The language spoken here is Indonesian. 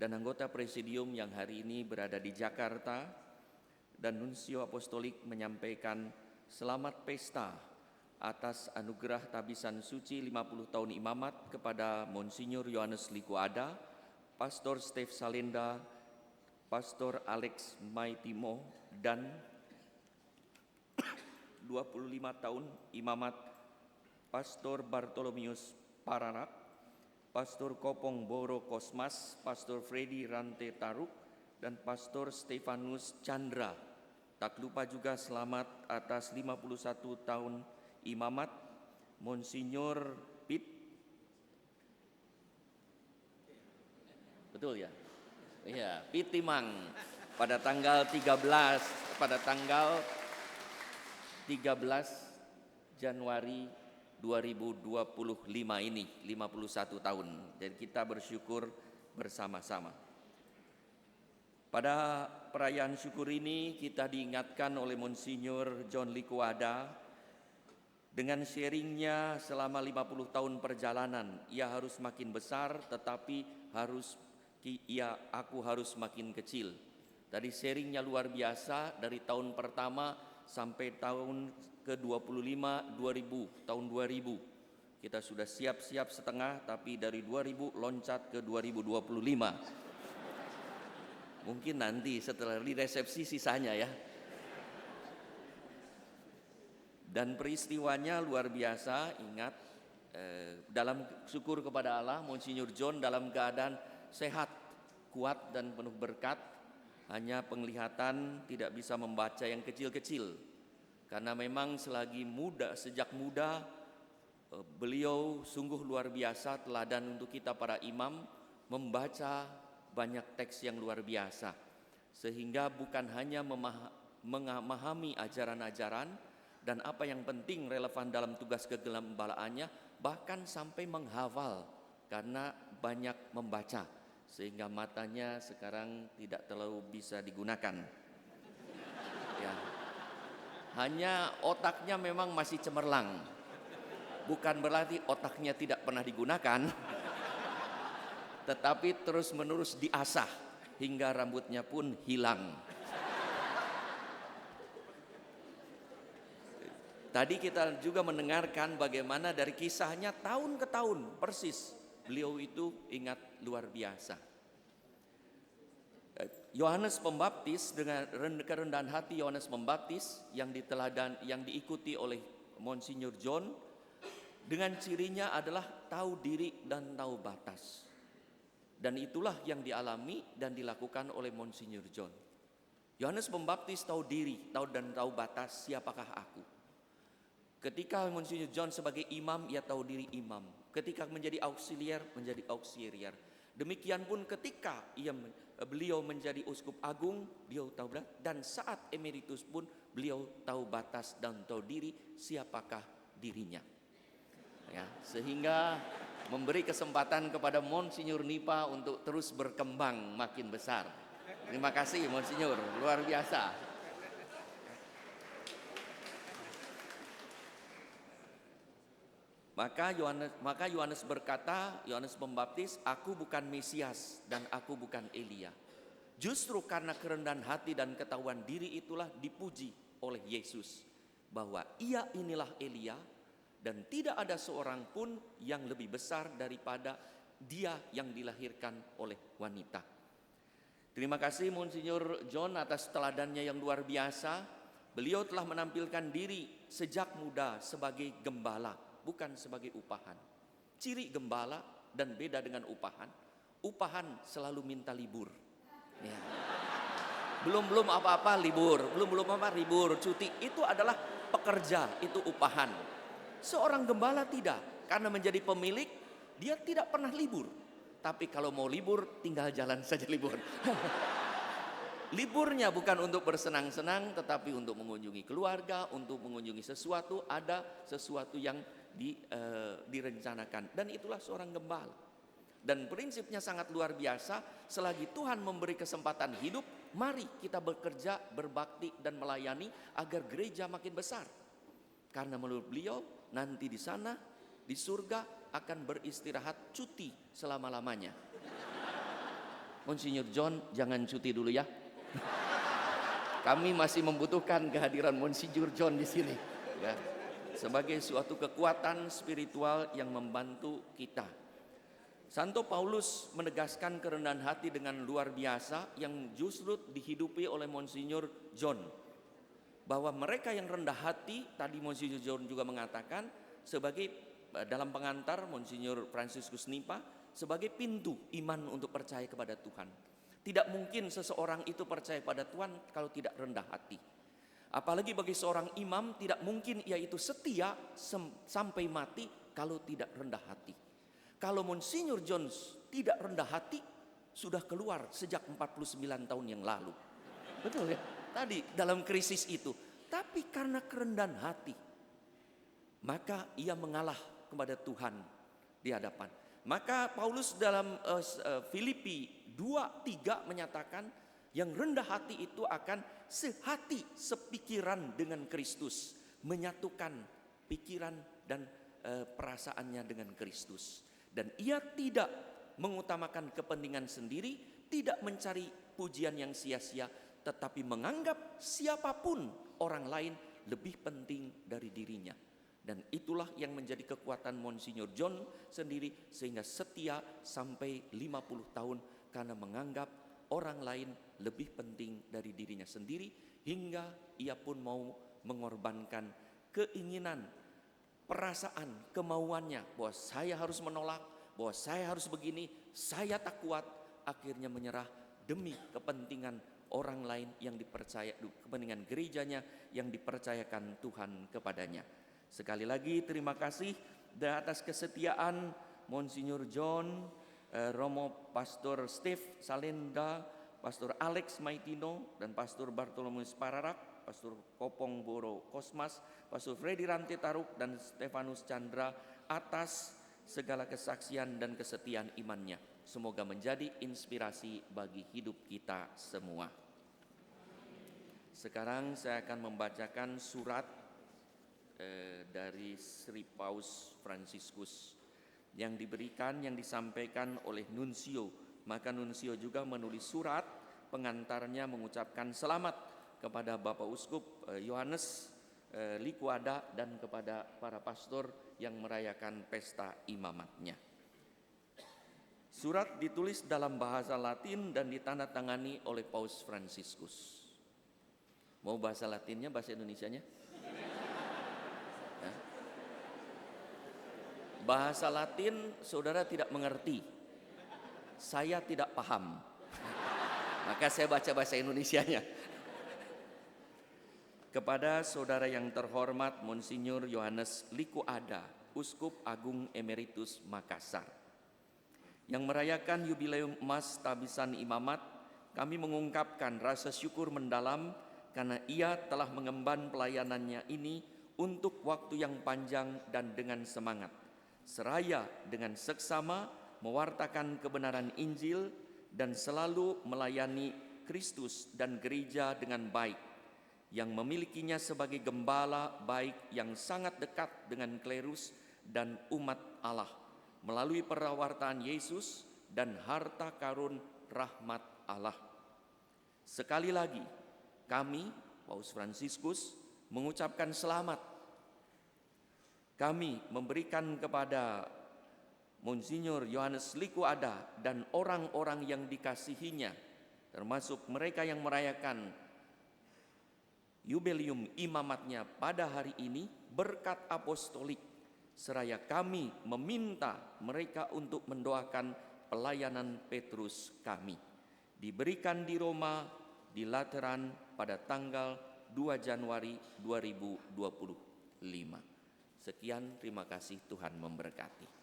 dan anggota presidium yang hari ini berada di Jakarta, dan Nuncio Apostolik menyampaikan selamat pesta atas anugerah tabisan suci 50 tahun imamat kepada Monsinyur Yohanes Likuada, Pastor Stef Salenda, Pastor Alex Maitimo, dan 25 tahun imamat Pastor Bartolomius Pararak, Pastor Kopong Boro Kosmas, Pastor Freddy Rante Taruk, dan Pastor Stefanus Chandra. Tak lupa juga selamat atas 51 tahun imamat Monsinyur Pit. Betul ya? Iya, Pitimang pada tanggal 13 Januari 2025 ini, 51 tahun. Jadi kita bersyukur bersama-sama. Pada perayaan syukur ini kita diingatkan oleh Monsinyur John Likuada dengan sharingnya selama 50 tahun perjalanan. Ia harus makin besar tetapi aku harus makin kecil. Tadi sharingnya luar biasa dari tahun pertama sampai tahun ke-25 tahun 2000. Kita sudah siap-siap setengah, tapi dari 2000 loncat ke 2025. Mungkin nanti setelah di resepsi sisanya ya. Dan peristiwanya luar biasa, ingat dalam syukur kepada Allah, Monsinyur John dalam keadaan sehat, kuat dan penuh berkat. Hanya penglihatan tidak bisa membaca yang kecil-kecil. Karena memang sejak muda beliau sungguh luar biasa teladan untuk kita para imam, membaca banyak teks yang luar biasa. Sehingga bukan hanya memahami ajaran-ajaran dan apa yang penting relevan dalam tugas kegembalaannya, bahkan sampai menghafal karena banyak membaca. Sehingga matanya sekarang tidak terlalu bisa digunakan. Ya. Hanya otaknya memang masih cemerlang. Bukan berarti otaknya tidak pernah digunakan, tetapi terus-menerus diasah hingga rambutnya pun hilang. Tadi kita juga mendengarkan bagaimana dari kisahnya tahun ke tahun persis beliau itu ingat luar biasa. Yohanes Pembaptis, dengan kerendahan hati Yohanes Pembaptis yang diikuti oleh Monsinyur John, dengan cirinya adalah tahu diri dan tahu batas. Dan itulah yang dialami dan dilakukan oleh Monsinyur John. Yohanes Pembaptis tahu diri, tahu batas, siapakah aku. Ketika Monsinyur John sebagai imam, ia tahu diri imam. Ketika menjadi auxiliar, menjadi auxiliar. Demikian pun ketika beliau menjadi uskup agung, beliau tahu batas, dan saat emeritus pun beliau tahu batas dan tahu diri siapakah dirinya. Ya, sehingga memberi kesempatan kepada Monsinyur Nipa untuk terus berkembang makin besar. Terima kasih Monsinyur, luar biasa. Maka Yohanes berkata, Yohanes Pembaptis, aku bukan Mesias dan aku bukan Elia. Justru karena kerendahan hati dan ketahuan diri itulah dipuji oleh Yesus, bahwa ia inilah Elia dan tidak ada seorang pun yang lebih besar daripada dia yang dilahirkan oleh wanita. Terima kasih Monsinyur John atas teladannya yang luar biasa. Beliau telah menampilkan diri sejak muda sebagai gembala, bukan sebagai upahan. Ciri gembala dan beda dengan upahan. Upahan selalu minta libur. Ya. Belum apa-apa libur, libur, cuti. Itu adalah pekerja, itu upahan. Seorang gembala tidak, karena menjadi pemilik dia tidak pernah libur. Tapi kalau mau libur tinggal jalan saja libur. Liburnya bukan untuk bersenang-senang, tetapi untuk mengunjungi keluarga, untuk mengunjungi sesuatu, ada sesuatu yang direncanakan. Dan itulah seorang gembala. Dan prinsipnya sangat luar biasa. Selagi Tuhan memberi kesempatan hidup, mari kita bekerja, berbakti dan melayani agar gereja makin besar. Karena menurut beliau nanti di sana, di surga akan beristirahat cuti selama-lamanya. Monsinyur John jangan cuti dulu ya. Kami masih membutuhkan kehadiran Monsinyur John di sini, ya, sebagai suatu kekuatan spiritual yang membantu kita. Santo Paulus menegaskan kerendahan hati dengan luar biasa yang justru dihidupi oleh Monsinyur John. Bahwa mereka yang rendah hati, tadi Monsinyur John juga mengatakan, sebagai dalam pengantar Monsinyur Franciscus Nipa, sebagai pintu iman untuk percaya kepada Tuhan. Tidak mungkin seseorang itu percaya pada Tuhan kalau tidak rendah hati. Apalagi bagi seorang imam, tidak mungkin ia itu setia sampai mati kalau tidak rendah hati. Kalau Monsinyur Jones tidak rendah hati, sudah keluar sejak 49 tahun yang lalu. Betul ya? Tadi dalam krisis itu. Tapi karena kerendahan hati, maka ia mengalah kepada Tuhan di hadapan. Maka Paulus dalam Filipi 2:3 menyatakan yang rendah hati itu akan sehati sepikiran dengan Kristus, menyatukan pikiran dan perasaannya dengan Kristus. Dan ia tidak mengutamakan kepentingan sendiri, tidak mencari pujian yang sia-sia, tetapi menganggap siapapun orang lain lebih penting dari dirinya. Dan itulah yang menjadi kekuatan Monsinyur John sendiri, sehingga setia sampai 50 tahun karena menganggap orang lain lebih penting dari dirinya sendiri, hingga ia pun mau mengorbankan keinginan, perasaan, kemauannya bahwa saya harus menolak, bahwa saya harus begini, saya tak kuat, akhirnya menyerah demi kepentingan orang lain yang dipercaya, kepentingan gerejanya yang dipercayakan Tuhan kepadanya. Sekali lagi terima kasih atas kesetiaan Monsinyur John, Romo Pastor Steve Salenda, Pastor Alex Maitino, dan Pastor Bartolomeus Pararak, Pastor Kopong Boro Kosmas, Pastor Freddy Rante Taruk, dan Stefanus Chandra atas segala kesaksian dan kesetiaan imannya. Semoga menjadi inspirasi bagi hidup kita semua. Sekarang saya akan membacakan surat dari Sri Paus Franciscus yang disampaikan oleh Nuncio. Maka Nuncio juga menulis surat pengantarnya mengucapkan selamat kepada Bapak Uskup Yohanes Liquada dan kepada para pastor yang merayakan pesta imamatnya. Surat ditulis dalam bahasa Latin dan ditandatangani oleh Paus Franciscus. Mau bahasa Latinnya, bahasa Indonesianya? Bahasa Latin saudara tidak mengerti, saya tidak paham, maka saya baca bahasa Indonesianya. Kepada saudara yang terhormat Monsinyur Yohanes Liquada, Uskup Agung Emeritus Makassar, yang merayakan yubileum emas tabisan imamat, kami mengungkapkan rasa syukur mendalam karena ia telah mengemban pelayanannya ini untuk waktu yang panjang dan dengan semangat, seraya dengan seksama mewartakan kebenaran Injil dan selalu melayani Kristus dan gereja dengan baik, yang memilikinya sebagai gembala baik yang sangat dekat dengan klerus dan umat Allah melalui perawartaan Yesus dan harta karun rahmat Allah. Sekali lagi kami, Paus Franciscus, mengucapkan selamat. Kami memberikan kepada Monsinyur Yohanes Liquada dan orang-orang yang dikasihinya, termasuk mereka yang merayakan yubileum imamatnya pada hari ini, berkat apostolik, seraya kami meminta mereka untuk mendoakan pelayanan Petrus kami, diberikan di Roma, di Lateran pada tanggal 2 Januari 2025. Sekian, terima kasih, Tuhan memberkati.